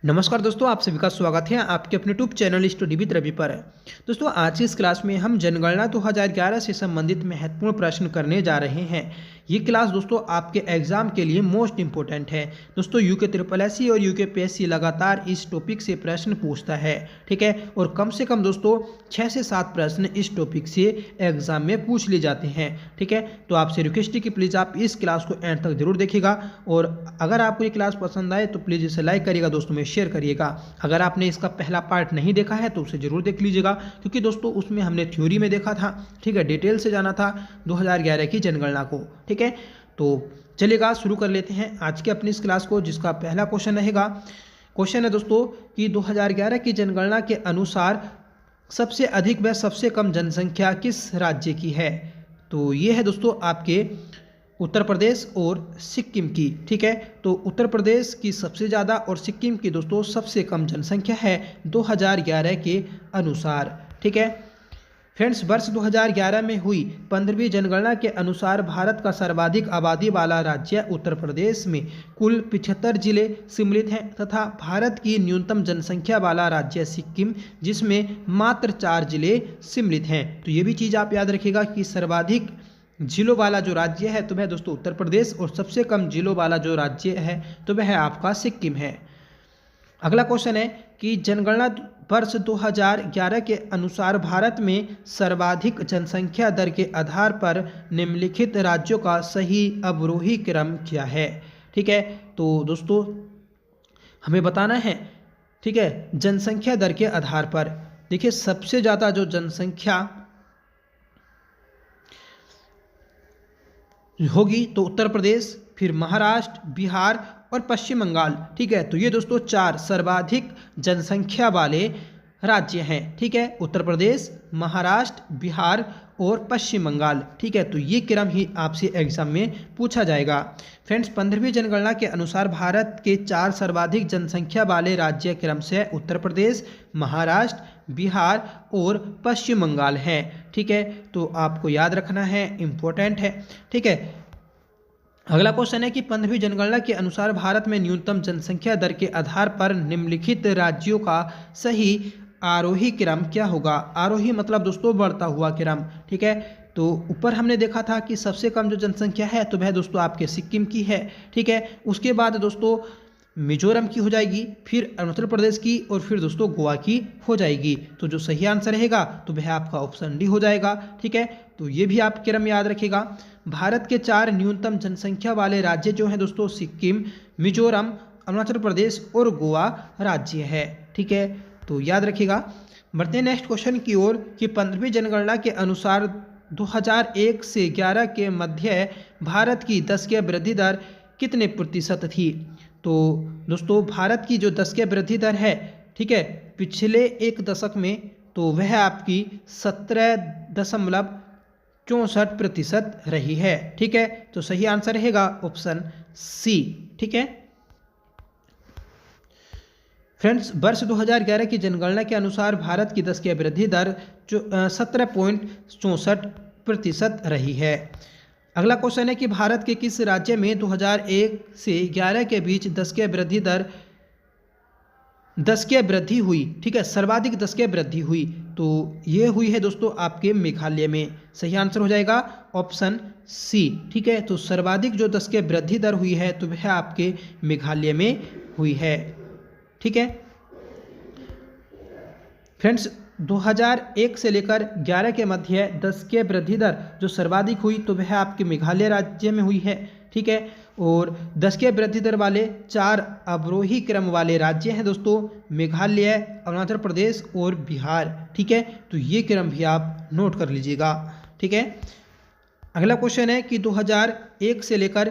नमस्कार दोस्तों, आप सभी का स्वागत है आपके अपने YouTube channel study with Ravi पर। दोस्तों, आज की इस क्लास में हम जनगणना 2011 से संबंधित महत्वपूर्ण प्रश्न करने जा रहे हैं। ये क्लास दोस्तों आपके एग्जाम के लिए मोस्ट इंपॉर्टेंट है। दोस्तों, यूके ट्रिपल एससी और यूके पीएससी लगातार इस टॉपिक से प्रश्न पूछता है, ठीक है। और कम से कम दोस्तों 6 से 7 प्रश्न इस टॉपिक से एग्जाम में पूछ लिए जाते हैं, ठीक है। तो आपसे रिक्वेस्ट है कि प्लीज़ आप इस क्लास को एंड तक जरूर देखिएगा, और अगर आपको ये क्लास पसंद आए तो प्लीज़ इसे लाइक करिएगा, दोस्तों में शेयर करिएगा। अगर आपने इसका पहला पार्ट नहीं देखा है तो उसे जरूर देख लीजिएगा, क्योंकि दोस्तों उसमें हमने थ्योरी में देखा था, ठीक है, डिटेल से जाना था 2011 की जनगणना को, ठीक है। तो चलिएगा शुरू कर लेते हैं आज के अपनी इस क्लास को, जिसका पहला क्वेश्चन रहेगा। क्वेश्चन है दोस्तों कि 2011 की जनगणना के अनुसार सबसे अधिक व सबसे कम जनसंख्या किस राज्य की है। तो ये है दोस्तों आपके उत्तर प्रदेश और सिक्किम की, ठीक है। तो उत्तर प्रदेश की सबसे ज़्यादा और सिक्किम की दोस्तों सबसे कम जनसंख्या है 2011 के अनुसार, ठीक है। फ्रेंड्स, वर्ष 2011 में हुई 15वीं जनगणना के अनुसार भारत का सर्वाधिक आबादी वाला राज्य उत्तर प्रदेश में कुल 75 जिले सम्मिलित हैं, तथा भारत की न्यूनतम जनसंख्या वाला राज्य सिक्किम, जिसमें मात्र 4 जिले सम्मिलित हैं। तो ये भी चीज़ आप याद रखिएगा कि सर्वाधिक जिलों वाला जो राज्य है तो वह दोस्तों उत्तर प्रदेश, और सबसे कम जिलों वाला जो राज्य है तो वह आपका सिक्किम है। अगला क्वेश्चन है कि जनगणना वर्ष 2011 के अनुसार भारत में सर्वाधिक जनसंख्या दर के आधार पर निम्नलिखित राज्यों का सही अवरोही क्रम क्या है, ठीक है। तो दोस्तों हमें बताना है, ठीक है, जनसंख्या दर के आधार पर। देखिए, सबसे ज़्यादा जो जनसंख्या होगी तो उत्तर प्रदेश, फिर महाराष्ट्र, बिहार और पश्चिम बंगाल, ठीक है। तो ये दोस्तों 4 सर्वाधिक जनसंख्या वाले राज्य हैं, ठीक है। उत्तर प्रदेश, महाराष्ट्र, बिहार और पश्चिम बंगाल, ठीक है। तो ये क्रम ही आपसे एग्जाम में पूछा जाएगा। फ्रेंड्स, 15वीं जनगणना के अनुसार भारत के 4 सर्वाधिक जनसंख्या वाले राज्य क्रम से उत्तर प्रदेश, महाराष्ट्र, बिहार और पश्चिम बंगाल है, ठीक है। तो आपको याद रखना है, इम्पोर्टेंट है, ठीक है। अगला क्वेश्चन है कि 15वीं जनगणना के अनुसार भारत में न्यूनतम जनसंख्या दर के आधार पर निम्नलिखित राज्यों का सही आरोही क्रम क्या होगा। आरोही मतलब दोस्तों बढ़ता हुआ क्रम, ठीक है। तो ऊपर हमने देखा था कि सबसे कम जो जनसंख्या है तो वह दोस्तों आपके सिक्किम की है, ठीक है। उसके बाद दोस्तों मिजोरम की हो जाएगी, फिर अरुणाचल प्रदेश की, और फिर दोस्तों गोवा की हो जाएगी। तो जो सही आंसर रहेगा तो वह आपका ऑप्शन डी हो जाएगा, ठीक है। तो ये भी आप क्रम याद रखिएगा। भारत के 4 न्यूनतम जनसंख्या वाले राज्य जो हैं दोस्तों सिक्किम, मिजोरम, अरुणाचल प्रदेश और गोवा राज्य है, ठीक है। तो याद रखिएगा। बढ़ते हैं नेक्स्ट क्वेश्चन की ओर कि 15वीं जनगणना के अनुसार 2001 से 11 के मध्य भारत की दशकीय वृद्धि दर कितने प्रतिशत थी। तो दोस्तों भारत की जो दशकीय वृद्धि दर है, ठीक है, पिछले एक दशक में तो वह आपकी 17.64% रही है, ठीक है। तो सही आंसर रहेगा ऑप्शन सी, ठीक है। फ्रेंड्स, वर्ष 2011 की जनगणना के अनुसार भारत की दशकीय वृद्धि दर जो 17.64% रही है। अगला क्वेश्चन है कि भारत के किस राज्य में 2001 से 11 के बीच दशकीय वृद्धि हुई, ठीक है, सर्वाधिक दशकीय वृद्धि हुई। तो ये हुई है दोस्तों आपके मेघालय में। सही आंसर हो जाएगा ऑप्शन सी, ठीक है। तो सर्वाधिक जो दशकीय वृद्धि दर हुई है तो वह आपके मेघालय में हुई है, ठीक है। फ्रेंड्स, 2001 से लेकर 11 के मध्य दशकीय वृद्धि दर जो सर्वाधिक हुई तो वह आपके मेघालय राज्य में हुई है, ठीक है। और दशकीय वृद्धि दर वाले 4 अवरोही क्रम वाले राज्य हैं दोस्तों मेघालय, अरुणाचल प्रदेश और बिहार, ठीक है। तो ये क्रम भी आप नोट कर लीजिएगा, ठीक है। अगला क्वेश्चन है कि 2001 से लेकर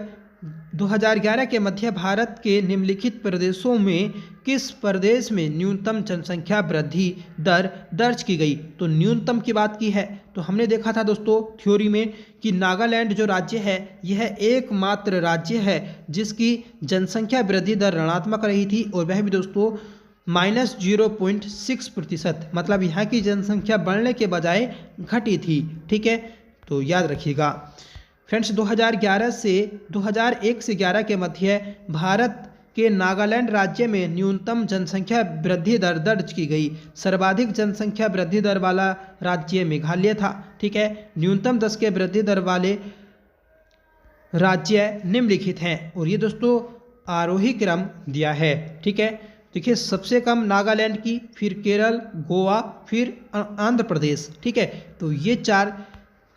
2011 के मध्य भारत के निम्नलिखित प्रदेशों में किस प्रदेश में न्यूनतम जनसंख्या वृद्धि दर दर्ज की गई। तो न्यूनतम की बात की है तो हमने देखा था दोस्तों थ्योरी में कि नागालैंड जो राज्य है यह एकमात्र राज्य है जिसकी जनसंख्या वृद्धि दर ऋणात्मक रही थी, और वह भी दोस्तों -0.6%, मतलब यहाँ की जनसंख्या बढ़ने के बजाय घटी थी, ठीक है। तो याद रखिएगा। फ्रेंड्स, 2001 से 11 के मध्य भारत के नागालैंड राज्य में न्यूनतम जनसंख्या वृद्धि दर दर्ज की गई। सर्वाधिक जनसंख्या वृद्धि दर वाला राज्य मेघालय था। ठीक है, न्यूनतम 10 के वृद्धि दर वाले राज्य निम्नलिखित हैं और ये दोस्तों आरोही क्रम दिया है। ठीक है, देखिए सबसे कम नागालैंड की, फिर केरल, गोवा, फिर आंध्र प्रदेश। ठीक है, तो ये 4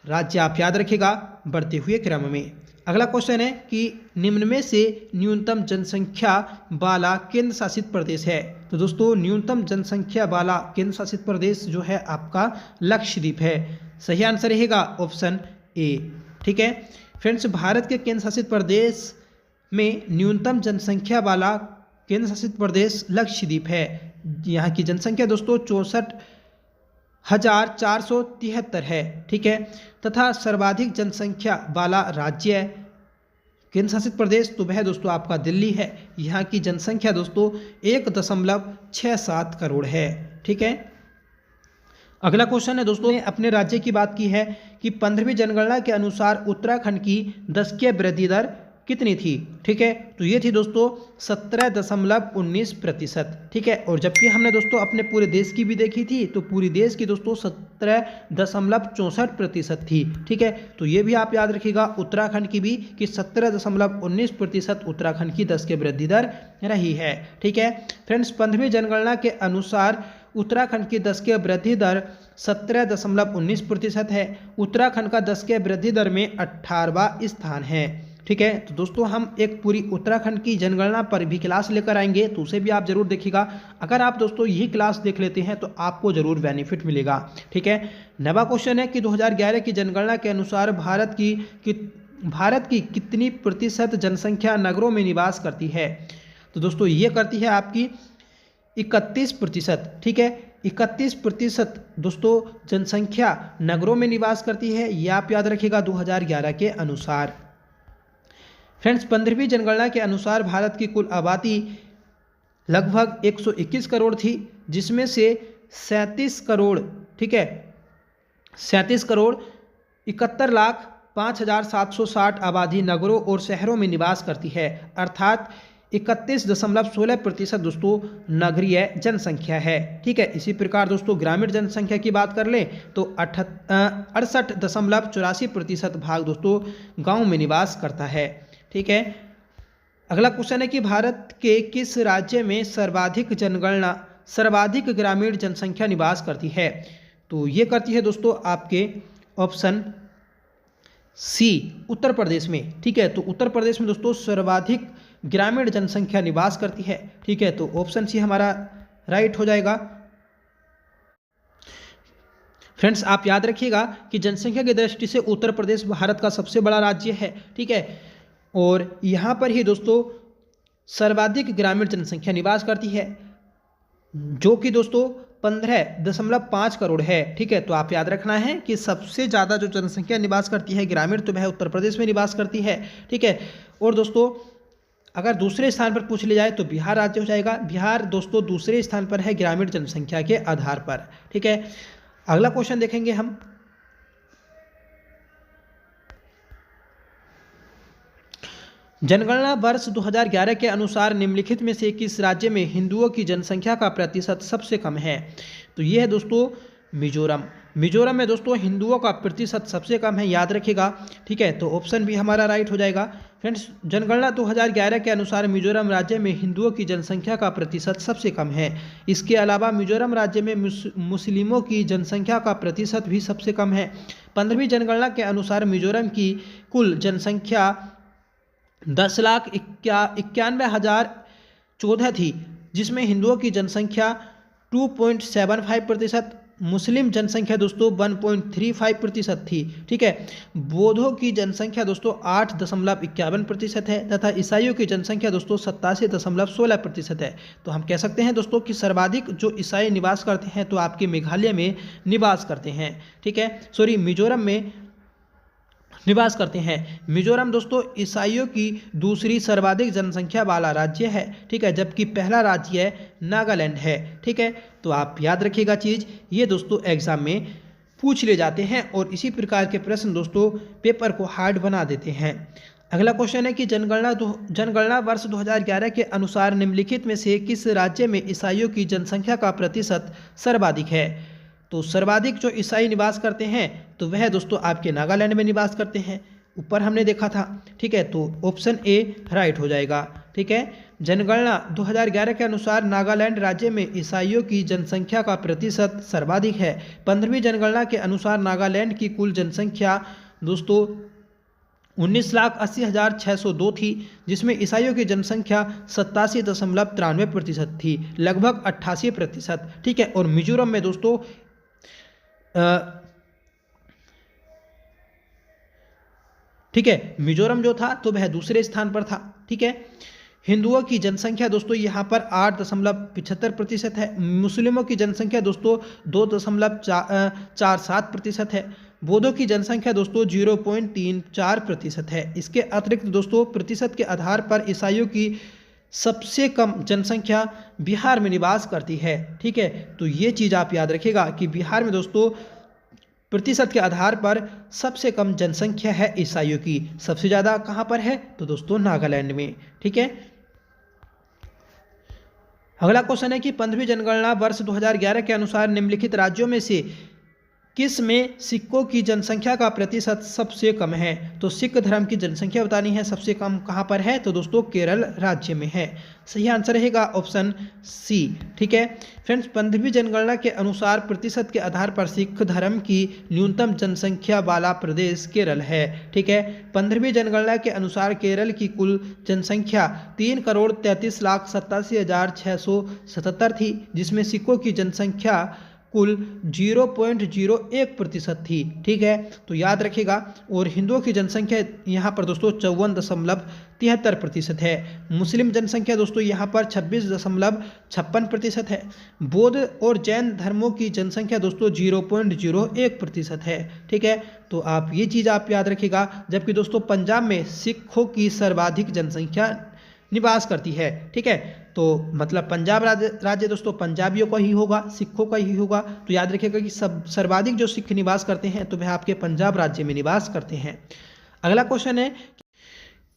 राज्य आप याद रखिएगा बढ़ते हुए क्रम में। अगला क्वेश्चन है कि निम्न में से न्यूनतम जनसंख्या वाला केंद्र शासित प्रदेश है। तो दोस्तों न्यूनतम जनसंख्या वाला केंद्र शासित प्रदेश जो है आपका लक्षद्वीप है। सही आंसर रहेगा ऑप्शन ए। ठीक है फ्रेंड्स, भारत के केंद्र शासित प्रदेश में न्यूनतम जनसंख्या वाला केंद्र शासित प्रदेश लक्षद्वीप है। यहाँ की जनसंख्या दोस्तों 64,473 है। ठीक है, तथा सर्वाधिक जनसंख्या वाला राज्य केंद्र शासित प्रदेश तो वह दोस्तों आपका दिल्ली है। यहाँ की जनसंख्या दोस्तों 1.67 करोड़ है। ठीक है, अगला क्वेश्चन है दोस्तों, अपने राज्य की बात की है कि 15वीं जनगणना के अनुसार उत्तराखंड की 10वीं वृद्धि दर कितनी थी। ठीक है, तो ये थी दोस्तों 17.19%। ठीक है, और जबकि हमने दोस्तों अपने पूरे देश की भी देखी थी तो पूरी देश की दोस्तों 17.64% थी। ठीक है, तो ये भी आप याद रखिएगा उत्तराखंड की भी कि 17.19% उत्तराखंड की 10 के वृद्धि दर रही है। ठीक है फ्रेंड्स, 15वीं जनगणना के अनुसार उत्तराखंड की 10 के वृद्धि दर 17.19% है। उत्तराखंड का 10 के वृद्धि दर में 18वां स्थान है। ठीक है, तो दोस्तों हम एक पूरी उत्तराखंड की जनगणना पर भी क्लास लेकर आएंगे तो उसे भी आप जरूर देखिएगा। अगर आप दोस्तों यही क्लास देख लेते हैं तो आपको जरूर बेनिफिट मिलेगा। ठीक है, नवा क्वेश्चन है कि 2011 की जनगणना के अनुसार भारत की कितनी प्रतिशत जनसंख्या नगरों में निवास करती है। तो दोस्तों ये करती है आपकी 31%। ठीक है, 31% दोस्तों जनसंख्या नगरों में निवास करती है, ये आप याद रखिएगा 2011 के अनुसार। फ्रेंड्स, 15वीं जनगणना के अनुसार भारत की कुल आबादी लगभग 121 करोड़ थी, जिसमें से 37 करोड़, ठीक है 37 करोड़ 71,05,760 आबादी नगरों और शहरों में निवास करती है, अर्थात 31.16% दोस्तों नगरीय जनसंख्या है। ठीक है, इसी प्रकार दोस्तों ग्रामीण जनसंख्या की बात कर लें तो 68.84% भाग दोस्तों गांव में निवास करता है। ठीक है, अगला क्वेश्चन है कि भारत के किस राज्य में सर्वाधिक ग्रामीण जनसंख्या निवास करती है। तो ये करती है दोस्तों आपके ऑप्शन सी उत्तर प्रदेश में। ठीक है, तो उत्तर प्रदेश में दोस्तों सर्वाधिक ग्रामीण जनसंख्या निवास करती है। ठीक है, तो ऑप्शन सी हमारा राइट हो जाएगा। फ्रेंड्स, आप याद रखिएगा कि जनसंख्या की दृष्टि से उत्तर प्रदेश भारत का सबसे बड़ा राज्य है। ठीक है, और यहाँ पर ही दोस्तों सर्वाधिक ग्रामीण जनसंख्या निवास करती है, जो कि दोस्तों 15.5 करोड़ है। ठीक है, तो आप याद रखना है कि सबसे ज़्यादा जो जनसंख्या निवास करती है ग्रामीण तो वह उत्तर प्रदेश में निवास करती है। ठीक है, और दोस्तों अगर दूसरे स्थान पर पूछ लिया जाए तो बिहार राज्य हो जाएगा। बिहार दोस्तों दूसरे स्थान पर है ग्रामीण जनसंख्या के आधार पर। ठीक है, अगला क्वेश्चन देखेंगे हम। जनगणना वर्ष 2011 के अनुसार निम्नलिखित में से किस राज्य में हिंदुओं की जनसंख्या का प्रतिशत सबसे कम है। तो यह है दोस्तों मिजोरम। मिजोरम में दोस्तों हिंदुओं का प्रतिशत सबसे कम है, याद रखिएगा। ठीक है, तो ऑप्शन भी हमारा राइट हो जाएगा। फ्रेंड्स, जनगणना 2011 के अनुसार मिजोरम राज्य में हिंदुओं की जनसंख्या का प्रतिशत सबसे कम है। इसके अलावा मिजोरम राज्य में मुस्लिमों की जनसंख्या का प्रतिशत भी सबसे कम है। 15वीं जनगणना के अनुसार मिजोरम की कुल जनसंख्या 10,91,014 थी, जिसमें हिंदुओं की जनसंख्या 2.75%, मुस्लिम जनसंख्या दोस्तों 1.35% थी। ठीक है, बौद्धों की जनसंख्या दोस्तों 8.51% है तथा ईसाइयों की जनसंख्या दोस्तों 87.16% है। तो हम कह सकते हैं दोस्तों कि सर्वाधिक जो ईसाई निवास करते हैं तो आपके मेघालय में निवास करते हैं। ठीक है, मिजोरम में निवास करते हैं। मिजोरम दोस्तों ईसाइयों की दूसरी सर्वाधिक जनसंख्या वाला राज्य है। ठीक है, जबकि पहला राज्य नागालैंड है। ठीक है, तो आप याद रखिएगा चीज़, ये दोस्तों एग्जाम में पूछ ले जाते हैं और इसी प्रकार के प्रश्न दोस्तों पेपर को हार्ड बना देते हैं। अगला क्वेश्चन है कि जनगणना वर्ष 2011 के अनुसार निम्नलिखित में से किस राज्य में ईसाइयों की जनसंख्या का प्रतिशत सर्वाधिक है। तो सर्वाधिक जो ईसाई निवास करते हैं तो वह दोस्तों आपके नागालैंड में निवास करते हैं, ऊपर हमने देखा था। ठीक है, तो ऑप्शन ए राइट हो जाएगा। ठीक है, जनगणना 2011 के अनुसार नागालैंड राज्य में ईसाइयों की जनसंख्या का प्रतिशत सर्वाधिक है। 15वीं जनगणना के अनुसार नागालैंड की कुल जनसंख्या दोस्तों 19,80,602 थी, जिसमें ईसाइयों की जनसंख्या 87.93% थी, लगभग 88%। ठीक है, और मिजोरम में दोस्तों ठीक है, मिजोरम जो था तो वह दूसरे स्थान पर था। ठीक है, हिंदुओं की जनसंख्या दोस्तों यहाँ पर 8.75% है। मुस्लिमों की जनसंख्या दोस्तों 2.47% है। बौद्धों की जनसंख्या दोस्तों 0.34% है। इसके अतिरिक्त दोस्तों प्रतिशत के आधार पर ईसाइयों की सबसे कम जनसंख्या बिहार में निवास करती है। ठीक है, तो ये चीज़ आप याद रखिएगा कि बिहार में दोस्तों प्रतिशत के आधार पर सबसे कम जनसंख्या है ईसाइयों की। सबसे ज़्यादा कहाँ पर है तो दोस्तों नागालैंड में। ठीक है, अगला क्वेश्चन है कि 15वीं जनगणना वर्ष 2011 के अनुसार निम्नलिखित राज्यों में से किस में सिखों की जनसंख्या का प्रतिशत सबसे कम है। तो सिख धर्म की जनसंख्या बतानी है, सबसे कम कहाँ पर है तो दोस्तों केरल राज्य में है। सही आंसर रहेगा ऑप्शन सी। ठीक है फ्रेंड्स, 15वीं जनगणना के अनुसार प्रतिशत के आधार पर सिख धर्म की न्यूनतम जनसंख्या वाला प्रदेश केरल है। ठीक है, 15वीं जनगणना के अनुसार केरल की कुल जनसंख्या 3,33,87,677 थी, जिसमें सिखों की जनसंख्या कुल 0.01% थी। ठीक है, तो याद रखिएगा। और हिंदुओं की जनसंख्या यहाँ पर दोस्तों 54.73% है। मुस्लिम जनसंख्या दोस्तों यहाँ पर 26.56% है। बौद्ध और जैन धर्मों की जनसंख्या दोस्तों 0.01% है। ठीक है, तो आप ये चीज़ आप याद रखिएगा। जबकि दोस्तों पंजाब में सिखों की सर्वाधिक जनसंख्या निवास करती है। ठीक है, तो मतलब पंजाब राज्य दोस्तों पंजाबियों का ही होगा, सिखों का ही होगा। तो याद रखिएगा कि सब सर्वाधिक जो सिख निवास करते हैं तो वह आपके पंजाब राज्य में निवास करते हैं। अगला क्वेश्चन है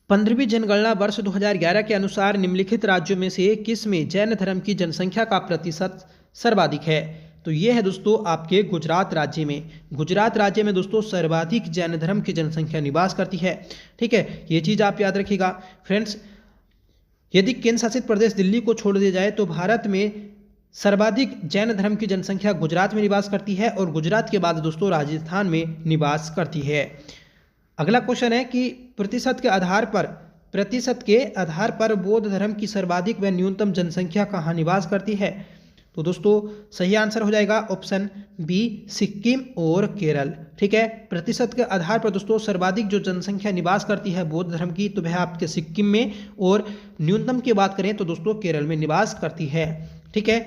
15वीं जनगणना वर्ष 2011 के अनुसार निम्नलिखित राज्यों में से किस में जैन धर्म की जनसंख्या का प्रतिशत सर्वाधिक है। तो ये है दोस्तों आपके गुजरात राज्य में। गुजरात राज्य में दोस्तों सर्वाधिक जैन धर्म की जनसंख्या निवास करती है। ठीक है, ये चीज़ आप याद रखिएगा। फ्रेंड्स, यदि केंद्र शासित प्रदेश दिल्ली को छोड़ दिया जाए तो भारत में सर्वाधिक जैन धर्म की जनसंख्या गुजरात में निवास करती है और गुजरात के बाद दोस्तों राजस्थान में निवास करती है। अगला क्वेश्चन है कि प्रतिशत के आधार पर बौद्ध धर्म की सर्वाधिक व न्यूनतम जनसंख्या कहाँ निवास करती है। तो दोस्तों सही आंसर हो जाएगा ऑप्शन बी, सिक्किम और केरल। ठीक है, प्रतिशत के आधार पर दोस्तों सर्वाधिक जो जनसंख्या निवास करती है बौद्ध धर्म की तो वह आपके सिक्किम में, और न्यूनतम की बात करें तो दोस्तों केरल में निवास करती है। ठीक है,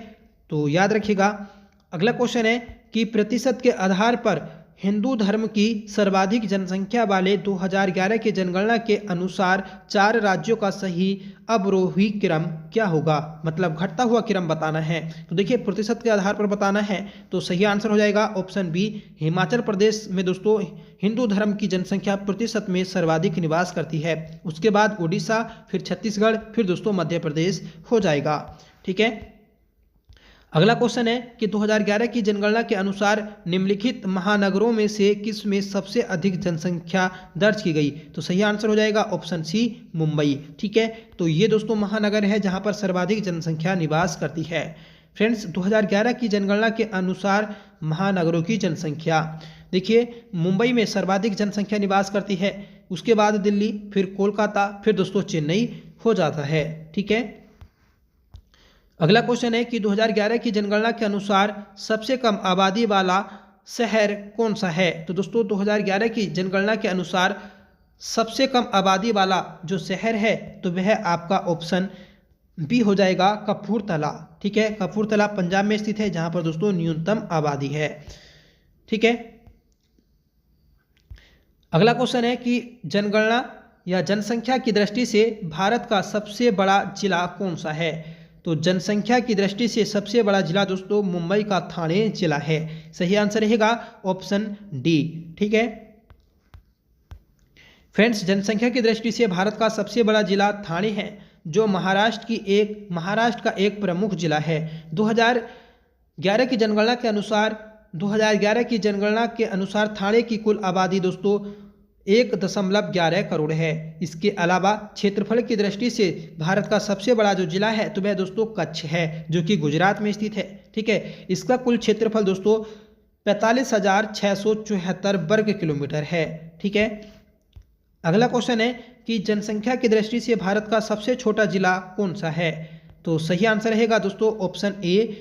तो याद रखिएगा। अगला क्वेश्चन है कि प्रतिशत के आधार पर हिंदू धर्म की सर्वाधिक जनसंख्या वाले 2011 की जनगणना के अनुसार 4 राज्यों का सही अवरोही क्रम क्या होगा, मतलब घटता हुआ क्रम बताना है। तो देखिए प्रतिशत के आधार पर बताना है तो सही आंसर हो जाएगा ऑप्शन बी, हिमाचल प्रदेश में दोस्तों हिंदू धर्म की जनसंख्या प्रतिशत में सर्वाधिक निवास करती है। उसके बाद उड़ीसा, फिर छत्तीसगढ़, फिर दोस्तों मध्य प्रदेश हो जाएगा। ठीक है, अगला क्वेश्चन है कि 2011 की जनगणना के अनुसार निम्नलिखित महानगरों में से किस में सबसे अधिक जनसंख्या दर्ज की गई। तो सही आंसर हो जाएगा ऑप्शन सी, मुंबई। ठीक है, तो ये दोस्तों महानगर है जहां पर सर्वाधिक जनसंख्या निवास करती है। फ्रेंड्स, 2011 की जनगणना के अनुसार महानगरों की जनसंख्या देखिए, मुंबई में सर्वाधिक जनसंख्या निवास करती है, उसके बाद दिल्ली, फिर कोलकाता, फिर दोस्तों चेन्नई हो जाता है। ठीक है, अगला क्वेश्चन है कि 2011 की जनगणना के अनुसार सबसे कम आबादी वाला शहर कौन सा है। तो दोस्तों 2011 की जनगणना के अनुसार सबसे कम आबादी वाला जो शहर है तो वह आपका ऑप्शन बी हो जाएगा, कपूरथला। ठीक है, कपूरथला पंजाब में स्थित है जहां पर दोस्तों न्यूनतम आबादी है। ठीक है, अगला क्वेश्चन है कि जनगणना या जनसंख्या की दृष्टि से भारत का सबसे बड़ा जिला कौन सा है। तो जनसंख्या की दृष्टि से सबसे बड़ा जिला दोस्तों मुंबई का ठाणे जिला है। सही आंसर रहेगा ऑप्शन डी। ठीक है फ्रेंड्स, जनसंख्या की दृष्टि से भारत का सबसे बड़ा जिला ठाणे है, जो महाराष्ट्र का एक प्रमुख जिला है। 2011 की जनगणना के अनुसार ठाणे की कुल आबादी दोस्तों 1.11 करोड़ है। इसके अलावा क्षेत्रफल की दृष्टि से भारत का सबसे बड़ा जो जिला है तो वह दोस्तों कच्छ है, जो कि गुजरात में स्थित है। ठीक है, इसका कुल क्षेत्रफल दोस्तों 45,674 वर्ग किलोमीटर है। ठीक है, अगला क्वेश्चन है कि जनसंख्या की दृष्टि से भारत का सबसे छोटा जिला कौन सा है? तो सही आंसर रहेगा दोस्तों ऑप्शन ए,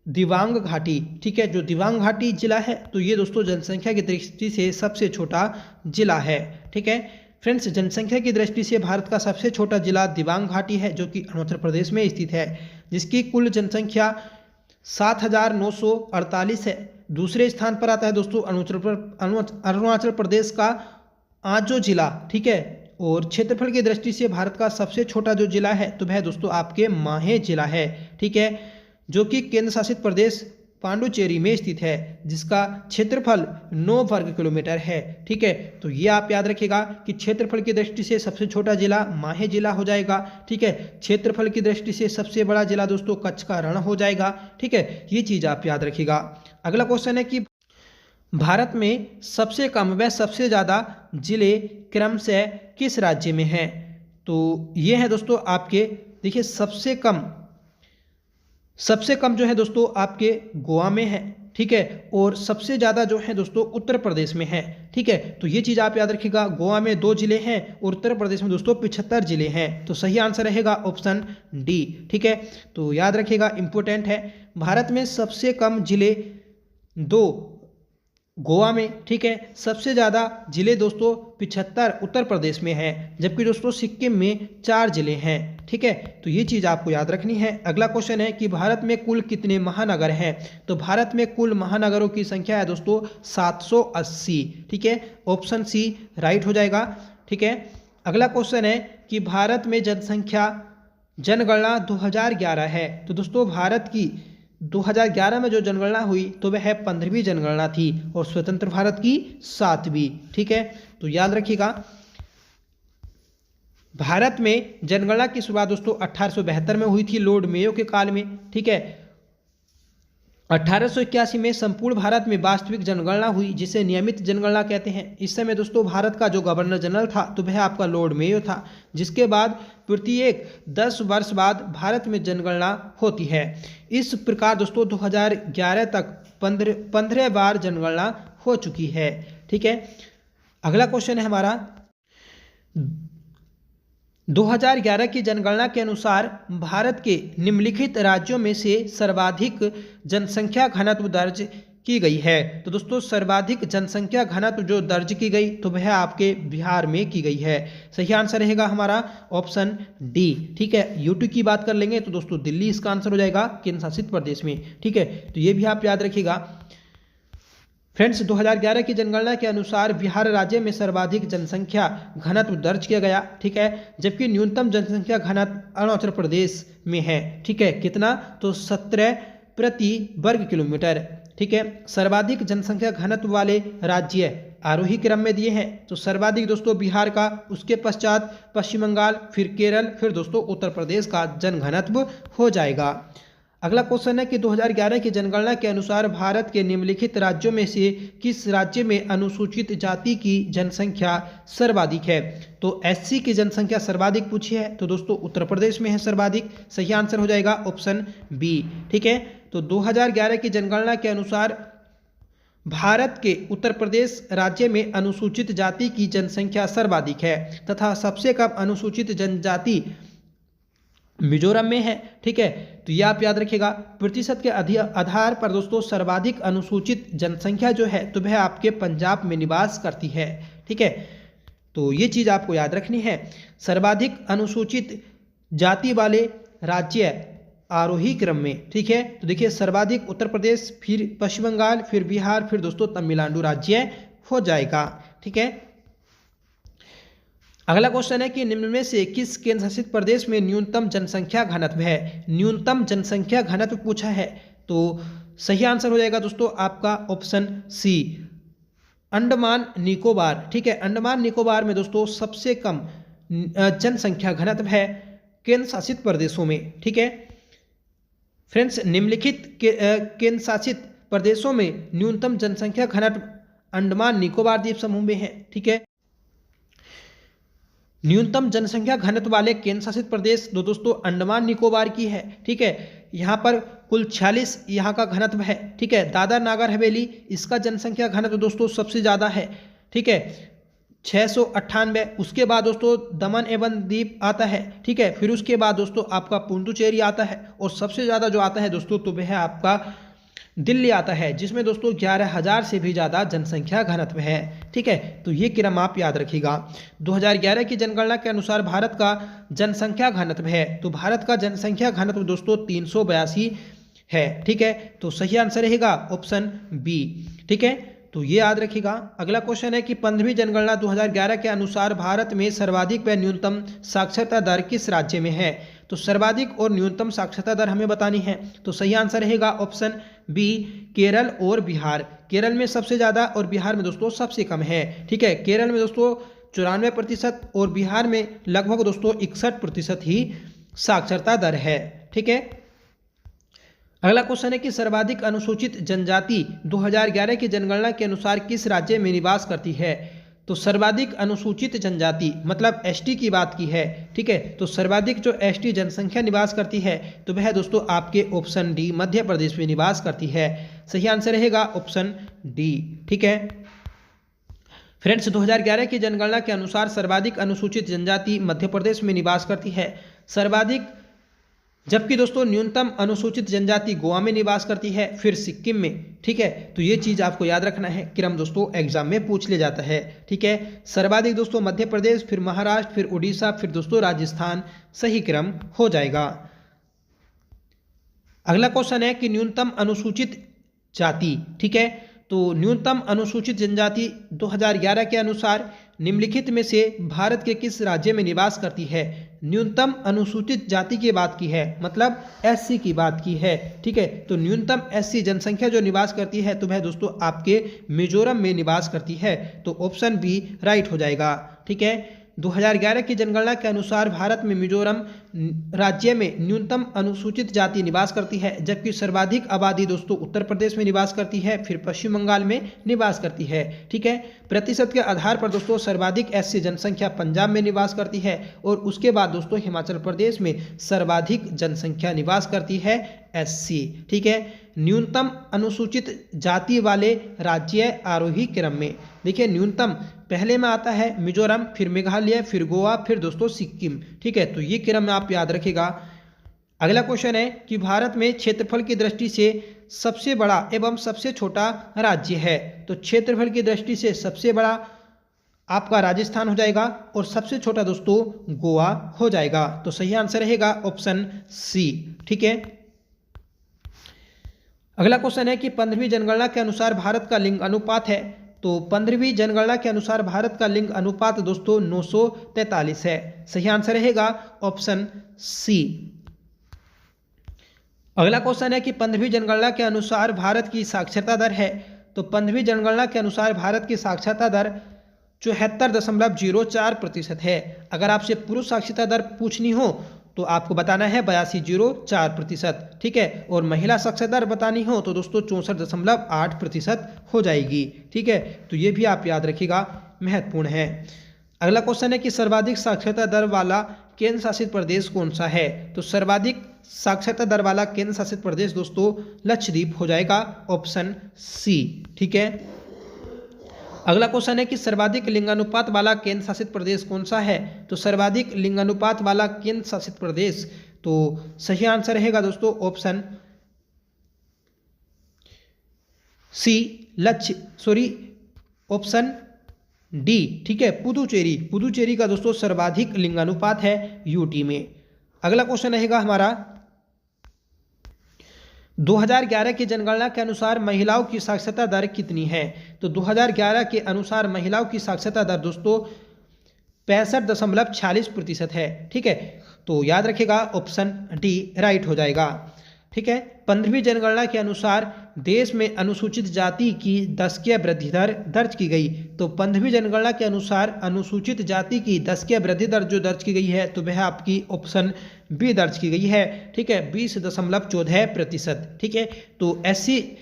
दिबांग घाटी। ठीक है, जो दिबांग घाटी जिला है तो ये दोस्तों जनसंख्या की दृष्टि से सबसे छोटा जिला है। ठीक है फ्रेंड्स, जनसंख्या की दृष्टि से भारत का सबसे छोटा जिला दिबांग घाटी है, जो कि अरुणाचल प्रदेश में स्थित है, जिसकी कुल जनसंख्या 7,948 है। दूसरे स्थान पर आता है दोस्तों अरुणाचल प्रदेश का आजो जिला। ठीक है, और क्षेत्रफल की दृष्टि से भारत का सबसे छोटा जो जिला है तो वह दोस्तों आपके माहे जिला है। ठीक है, जो कि केंद्र शासित प्रदेश पांडुचेरी में स्थित है, जिसका क्षेत्रफल 9 वर्ग किलोमीटर है। ठीक है, तो ये आप याद रखिएगा कि क्षेत्रफल की दृष्टि से सबसे छोटा जिला माहे जिला हो जाएगा। ठीक है, क्षेत्रफल की दृष्टि से सबसे बड़ा जिला दोस्तों कच्छ का रण हो जाएगा। ठीक है, ये चीज़ आप याद रखिएगा। अगला क्वेश्चन है कि भारत में सबसे कम व सबसे ज़्यादा जिले क्रमशः किस राज्य में हैं? तो ये है दोस्तों आपके, देखिए सबसे कम जो है दोस्तों आपके गोवा में है। ठीक है, और सबसे ज़्यादा जो है दोस्तों उत्तर प्रदेश में है। ठीक है, तो ये चीज़ आप याद रखिएगा, गोवा में 2 जिले हैं और उत्तर प्रदेश में दोस्तों 75 जिले हैं। तो सही आंसर रहेगा ऑप्शन डी। ठीक है, तो याद रखिएगा, इंपॉर्टेंट है। भारत में सबसे कम जिले 2 गोवा में। ठीक है, सबसे ज़्यादा जिले दोस्तों 75 उत्तर प्रदेश में है, जबकि दोस्तों सिक्किम में 4 जिले हैं। ठीक है, तो ये चीज़ आपको याद रखनी है। अगला क्वेश्चन है कि भारत में कुल कितने महानगर हैं? तो भारत में कुल महानगरों की संख्या है दोस्तों 780। ठीक है, ऑप्शन सी राइट हो जाएगा। ठीक है, अगला क्वेश्चन है कि भारत में जनगणना 2011 है। तो दोस्तों भारत की 2011 में जो जनगणना हुई तो वह 15वीं जनगणना थी और स्वतंत्र भारत की 7वीं। ठीक है, तो याद रखिएगा, भारत में जनगणना की शुरुआत दोस्तों 1872 में हुई थी लॉर्ड मेयो के काल में। ठीक है, 1881 में संपूर्ण भारत में वास्तविक जनगणना हुई, जिसे नियमित जनगणना कहते हैं। इस समय दोस्तों भारत का जो गवर्नर जनरल था तो वह आपका लॉर्ड मेयो था, जिसके बाद प्रत्येक 10 वर्ष बाद भारत में जनगणना होती है। इस प्रकार दोस्तों 2011 तक 15 बार जनगणना हो चुकी है। ठीक है, अगला क्वेश्चन है हमारा, 2011 की जनगणना के अनुसार भारत के निम्नलिखित राज्यों में से सर्वाधिक जनसंख्या घनत्व दर्ज की गई है। तो दोस्तों सर्वाधिक जनसंख्या घनत्व जो दर्ज की गई तो वह आपके बिहार में की गई है। सही आंसर रहेगा हमारा ऑप्शन डी। ठीक है, यूटी की बात कर लेंगे तो दोस्तों दिल्ली इसका आंसर हो जाएगा, केंद्र शासित प्रदेश में। ठीक है, तो ये भी आप याद रखिएगा। फ्रेंड्स, 2011 की जनगणना के अनुसार बिहार राज्य में सर्वाधिक जनसंख्या घनत्व दर्ज किया गया। ठीक है, जबकि न्यूनतम जनसंख्या घनत्व अरुणाचल प्रदेश में है। ठीक है, कितना? तो 17 प्रति वर्ग किलोमीटर। ठीक है, सर्वाधिक जनसंख्या घनत्व वाले राज्य आरोही क्रम में दिए हैं। तो सर्वाधिक दोस्तों बिहार का, उसके पश्चात पश्चिम बंगाल, फिर केरल, फिर दोस्तों उत्तर प्रदेश का जनघनत्व हो जाएगा। अगला क्वेश्चन है कि 2011 की जनगणना के अनुसार भारत के निम्नलिखित राज्यों में से किस राज्य में अनुसूचित जाति की जनसंख्या सर्वाधिक है? तो एससी की जनसंख्या सर्वाधिक पूछी है, तो दोस्तों उत्तर प्रदेश में है सर्वाधिक। सही आंसर हो जाएगा ऑप्शन बी। ठीक है, तो 2011 की जनगणना के अनुसार भारत के उत्तर प्रदेश राज्य में अनुसूचित जाति की जनसंख्या सर्वाधिक है तथा सबसे कम अनुसूचित जनजाति मिजोरम में है। ठीक है, तो ये आप याद रखिएगा। प्रतिशत के आधार पर दोस्तों सर्वाधिक अनुसूचित जनसंख्या जो है तो वह आपके पंजाब में निवास करती है। ठीक है, तो ये चीज़ आपको याद रखनी है। सर्वाधिक अनुसूचित जाति वाले राज्य आरोही क्रम में। ठीक है, तो देखिए सर्वाधिक उत्तर प्रदेश, फिर पश्चिम बंगाल, फिर बिहार, फिर दोस्तों तमिलनाडु राज्य हो जाएगा। ठीक है, अगला क्वेश्चन है कि निम्न में से किस केंद्र शासित प्रदेश में न्यूनतम जनसंख्या घनत्व है? न्यूनतम जनसंख्या घनत्व पूछा है, तो सही आंसर हो जाएगा दोस्तों आपका ऑप्शन सी, अंडमान निकोबार, ठीक है, अंडमान निकोबार में दोस्तों सबसे कम जनसंख्या घनत्व है केंद्र शासित प्रदेशों में, ठीक है फ्रेंड्स। निम्नलिखित केंद्र शासित प्रदेशों में न्यूनतम जनसंख्या घनत्व अंडमान निकोबार द्वीप समूह में है, ठीक है। न्यूनतम जनसंख्या घनत्व वाले केंद्र शासित प्रदेश दोस्तों अंडमान निकोबार की है, ठीक है। यहाँ पर कुल 46 यहाँ का घनत्व है, ठीक है। दादर नागर हवेली इसका जनसंख्या घनत्व दोस्तों सबसे ज़्यादा है, ठीक है 698। उसके बाद दोस्तों दमन एवं दीव आता है, ठीक है। फिर उसके बाद दोस्तों आपका पुडुचेरी आता है और सबसे ज़्यादा जो आता है दोस्तों तो वह है आपका दिल्ली आता है, जिसमें दोस्तों 11,000 से भी ज़्यादा जनसंख्या घनत्व है, ठीक है। तो ये क्रम आप याद रखिएगा। 2011 की जनगणना के अनुसार भारत का जनसंख्या घनत्व है, तो भारत का जनसंख्या घनत्व दोस्तों 382 है, ठीक है। तो सही आंसर रहेगा ऑप्शन बी, ठीक है। तो ये याद रखिएगा। अगला क्वेश्चन है कि 15वीं जनगणना 2011 के अनुसार भारत में सर्वाधिक व न्यूनतम साक्षरता दर किस राज्य में है। तो सर्वाधिक और न्यूनतम साक्षरता दर हमें बतानी है, तो सही आंसर रहेगा ऑप्शन बी केरल और बिहार। केरल में सबसे ज़्यादा और बिहार में दोस्तों सबसे कम है, ठीक है। केरल में दोस्तों 94% और बिहार में लगभग दोस्तों 61% ही साक्षरता दर है, ठीक है। अगला क्वेश्चन है कि सर्वाधिक अनुसूचित जनजाति 2011 की जनगणना के अनुसार किस राज्य में निवास करती है। तो सर्वाधिक अनुसूचित जनजाति मतलब एसटी की बात की है, ठीक है। तो सर्वाधिक जो एसटी जनसंख्या निवास करती है तो वह दोस्तों आपके ऑप्शन डी मध्य प्रदेश में निवास करती है। सही आंसर रहेगा ऑप्शन डी, ठीक है फ्रेंड्स। 2011 की जनगणना के अनुसार सर्वाधिक अनुसूचित जनजाति मध्य प्रदेश में निवास करती है सर्वाधिक, जबकि दोस्तों न्यूनतम अनुसूचित जनजाति गोवा में निवास करती है, फिर सिक्किम में, ठीक है। तो ये चीज़ आपको याद रखना है, क्रम दोस्तों एग्जाम में पूछ ले जाता है, ठीक है। सर्वाधिक दोस्तों मध्य प्रदेश, फिर महाराष्ट्र, फिर उड़ीसा, फिर दोस्तों राजस्थान सही क्रम हो जाएगा। अगला क्वेश्चन है कि न्यूनतम अनुसूचित जाति, ठीक है। तो न्यूनतम अनुसूचित जनजाति 2011 के अनुसार निम्नलिखित में से भारत के किस राज्य में निवास करती है। न्यूनतम अनुसूचित जाति की बात की है, मतलब एससी की बात की है, ठीक है। तो न्यूनतम एससी जनसंख्या जो निवास करती है तो वह दोस्तों आपके मिजोरम में निवास करती है, तो ऑप्शन बी राइट हो जाएगा, ठीक है। 2011 की जनगणना के अनुसार भारत में मिजोरम राज्य में न्यूनतम अनुसूचित जाति निवास करती है, जबकि सर्वाधिक आबादी दोस्तों उत्तर प्रदेश में निवास करती है, फिर पश्चिम बंगाल में निवास करती है, ठीक है। प्रतिशत के आधार पर दोस्तों सर्वाधिक एससी जनसंख्या पंजाब में निवास करती है और उसके बाद दोस्तों हिमाचल प्रदेश में सर्वाधिक जनसंख्या निवास करती है एससी, ठीक है। न्यूनतम अनुसूचित जाति वाले राज्य आरोही क्रम में देखिए, न्यूनतम पहले में आता है मिजोरम, फिर मेघालय, फिर गोवा, फिर दोस्तों सिक्किम, ठीक है। तो ये क्रम में आप याद रखिएगा। अगला क्वेश्चन है कि भारत में क्षेत्रफल की दृष्टि से सबसे बड़ा एवं सबसे छोटा राज्य है। तो क्षेत्रफल की दृष्टि से सबसे बड़ा आपका राजस्थान हो जाएगा और सबसे छोटा दोस्तों गोवा हो जाएगा। तो सही आंसर रहेगा ऑप्शन सी, ठीक है। अगला क्वेश्चन है कि 15वीं जनगणना के अनुसार भारत का लिंग अनुपात है। तो 15वीं जनगणना के अनुसार भारत का लिंग अनुपात दोस्तों 943 है। सही आंसर रहेगा ऑप्शन सी। अगला क्वेश्चन है कि 15वीं जनगणना के अनुसार भारत की साक्षरता दर है। तो 15वीं जनगणना के अनुसार भारत की साक्षरता दर 74.04% है। अगर आपसे पुरुष साक्षरता दर पूछनी हो तो आपको बताना है 82.04%, ठीक है। और महिला साक्षरता दर बतानी हो तो दोस्तों 64.8% हो जाएगी, ठीक है। तो ये भी आप याद रखिएगा, महत्वपूर्ण है। अगला क्वेश्चन है कि सर्वाधिक साक्षरता दर वाला केंद्र शासित प्रदेश कौन सा है। तो सर्वाधिक साक्षरता दर वाला केंद्र शासित प्रदेश दोस्तों लक्षद्वीप हो जाएगा, ऑप्शन सी, ठीक है। अगला क्वेश्चन है कि सर्वाधिक लिंगानुपात वाला केंद्र शासित प्रदेश कौन सा है। तो सर्वाधिक लिंगानुपात वाला केंद्र शासित प्रदेश, तो सही आंसर रहेगा दोस्तों ऑप्शन सी ऑप्शन डी, ठीक है। पुदुचेरी का दोस्तों सर्वाधिक लिंगानुपात है यूटी में। अगला क्वेश्चन रहेगा हमारा 2011 की जनगणना के अनुसार महिलाओं की साक्षरता दर कितनी है। तो 2011 के अनुसार महिलाओं की साक्षरता दर दोस्तों 65.46% है, ठीक है। तो याद रखिएगा ऑप्शन डी राइट हो जाएगा, ठीक है। 15वीं जनगणना के अनुसार देश में अनुसूचित जाति की 10 वृद्धि दर दर्ज की गई। तो 15वीं जनगणना के अनुसार अनुसूचित जाति की 10 वृद्धि दर जो दर्ज की गई है तो वह आपकी ऑप्शन बी दर्ज की गई है। ठीक है, 20.14%। ठीक है, तो ऐसी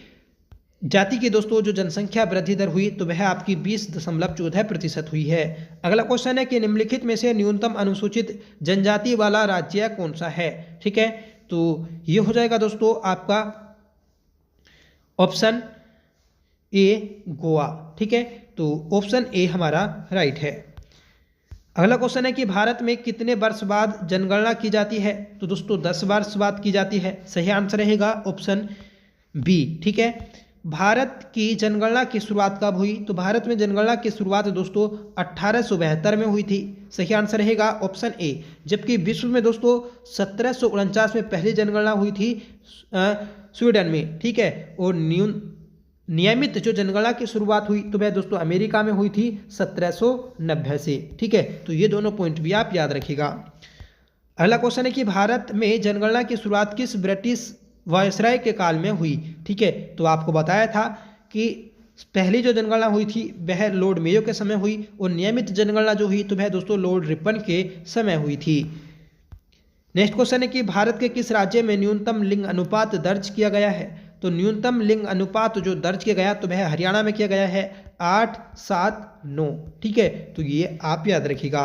जाति की दोस्तों जो जनसंख्या वृद्धि दर हुई तो वह आपकी 20.14% हुई है। अगला क्वेश्चन है कि निम्नलिखित में से न्यूनतम अनुसूचित जनजाति वाला राज्य कौन सा है। ठीक है, तो ये हो जाएगा दोस्तों आपका ऑप्शन ए गोवा। ठीक है, तो ऑप्शन ए हमारा राइट है। अगला क्वेश्चन है कि भारत में कितने वर्ष बाद जनगणना की जाती है। तो दोस्तों 10 वर्ष बाद की जाती है। सही आंसर रहेगा ऑप्शन बी। ठीक है, भारत की जनगणना की शुरुआत कब हुई। तो भारत में जनगणना की शुरुआत दोस्तों 1872 में हुई थी। सही आंसर रहेगा ऑप्शन ए। जबकि विश्व में दोस्तों 1749 में पहली जनगणना हुई थी स्वीडन में। ठीक है, और नियमित जो जनगणना की शुरुआत हुई तो वह दोस्तों अमेरिका में हुई थी 1790 से। ठीक है, तो ये दोनों पॉइंट भी आप याद रखिएगा। अगला क्वेश्चन है कि भारत में जनगणना की शुरुआत किस ब्रिटिश वायसराय के काल में हुई। ठीक है, तो आपको बताया था कि पहली जो जनगणना हुई थी वह लॉर्ड मेयो के समय हुई और नियमित जनगणना जो हुई तो वह दोस्तों लॉर्ड रिपन के समय हुई थी। नेक्स्ट क्वेश्चन है कि भारत के किस राज्य में न्यूनतम लिंग अनुपात दर्ज किया गया है। तो न्यूनतम लिंग अनुपात जो दर्ज किया गया तो वह हरियाणा में किया गया है 8:7:9। ठीक है, तो ये आप याद रखिएगा।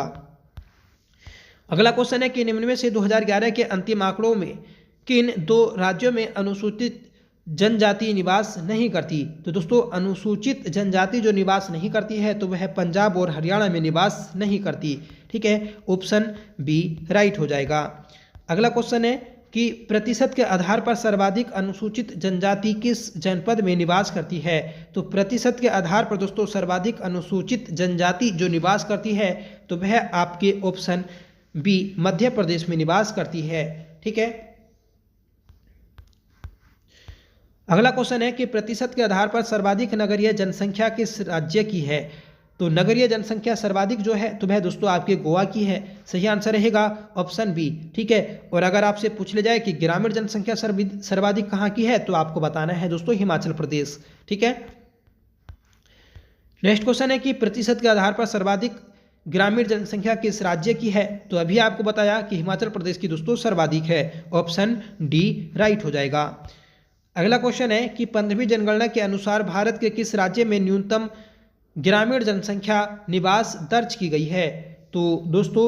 अगला क्वेश्चन है कि निम्न में से 2011 के अंतिम आंकड़ों में किन 2 राज्यों में अनुसूचित जनजाति निवास नहीं करती। तो दोस्तों अनुसूचित जनजाति जो निवास नहीं करती है तो वह पंजाब और हरियाणा में निवास नहीं करती। ठीक है, ऑप्शन बी राइट हो जाएगा। अगला क्वेश्चन है कि प्रतिशत के आधार पर सर्वाधिक अनुसूचित जनजाति किस जनपद में निवास करती है। तो प्रतिशत के आधार पर दोस्तों सर्वाधिक अनुसूचित जनजाति जो निवास करती है तो वह आपके ऑप्शन बी मध्य प्रदेश में निवास करती है। ठीक है, अगला क्वेश्चन है कि प्रतिशत के आधार पर सर्वाधिक नगरीय जनसंख्या किस राज्य की है। तो नगरीय जनसंख्या सर्वाधिक जो है तो वह दोस्तों आपके गोवा की है। सही आंसर रहेगा ऑप्शन बी। ठीक है, और अगर आपसे पूछ ले जाए कि ग्रामीण जनसंख्या सर्वाधिक कहाँ की है तो आपको बताना है दोस्तों हिमाचल प्रदेश। ठीक है, नेक्स्ट क्वेश्चन है कि प्रतिशत के आधार पर सर्वाधिक ग्रामीण जनसंख्या किस राज्य की है। तो अभी आपको बताया कि हिमाचल प्रदेश की दोस्तों सर्वाधिक है। ऑप्शन डी राइट हो जाएगा। अगला क्वेश्चन है कि 15वीं जनगणना के अनुसार भारत के किस राज्य में न्यूनतम ग्रामीण जनसंख्या निवास दर्ज की गई है। तो दोस्तों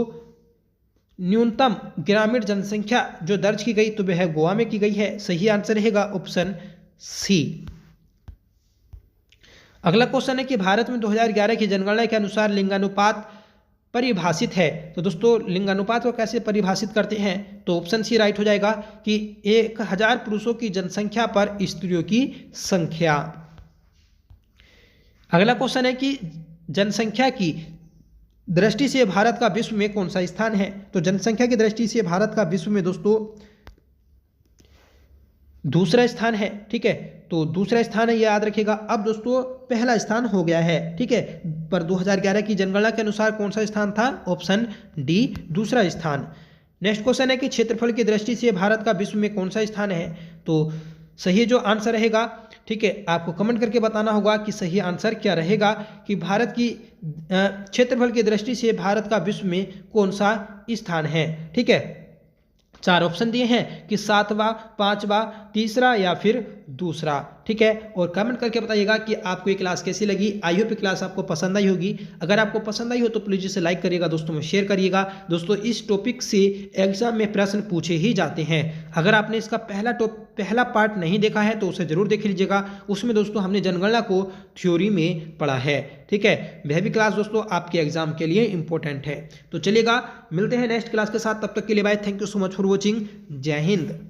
न्यूनतम ग्रामीण जनसंख्या जो दर्ज की गई तो वह गोवा में की गई है। सही आंसर रहेगा ऑप्शन सी। अगला क्वेश्चन है कि भारत में 2011 की जनगणना के अनुसार लिंगानुपात परिभाषित है। तो दोस्तों लिंगानुपात को कैसे परिभाषित करते हैं तो ऑप्शन सी राइट हो जाएगा कि 1000 पुरुषों की जनसंख्या पर स्त्रियों की संख्या। अगला क्वेश्चन है कि जनसंख्या की दृष्टि से भारत का विश्व में कौन सा स्थान है। तो जनसंख्या की दृष्टि से भारत का विश्व में दोस्तों दूसरा स्थान है। ठीक है, तो दूसरा स्थान है ये याद रखिएगा। अब दोस्तों पहला स्थान हो गया है। ठीक है, पर 2011 की जनगणना के अनुसार कौन सा स्थान था। ऑप्शन डी दूसरा स्थान। नेक्स्ट क्वेश्चन है कि क्षेत्रफल की दृष्टि से भारत का विश्व में कौन सा स्थान है। तो सही जो आंसर रहेगा, ठीक है, आपको कमेंट करके बताना होगा कि सही आंसर क्या रहेगा कि भारत की क्षेत्रफल की दृष्टि से भारत का विश्व में कौन सा स्थान है। ठीक है, 4 ऑप्शन दिए हैं कि 7वां, 5वां, तीसरा या फिर दूसरा। ठीक है, और कमेंट करके बताइएगा कि आपको ये क्लास कैसी लगी। आई होप ये क्लास आपको पसंद आई होगी। अगर आपको पसंद आई हो तो प्लीज़ इसे लाइक करिएगा, दोस्तों में शेयर करिएगा। दोस्तों इस टॉपिक से एग्जाम में प्रश्न पूछे ही जाते हैं। अगर आपने इसका पहला पार्ट नहीं देखा है तो उसे जरूर देख लीजिएगा। उसमें दोस्तों हमने जनगणना को थ्योरी में पढ़ा है। ठीक है, वह भी क्लास दोस्तों आपके एग्जाम के लिए इंपॉर्टेंट है। तो चलिएगा मिलते हैं नेक्स्ट क्लास के साथ, तब तक के लिए bye. Thank you so much for watching. जय हिंद।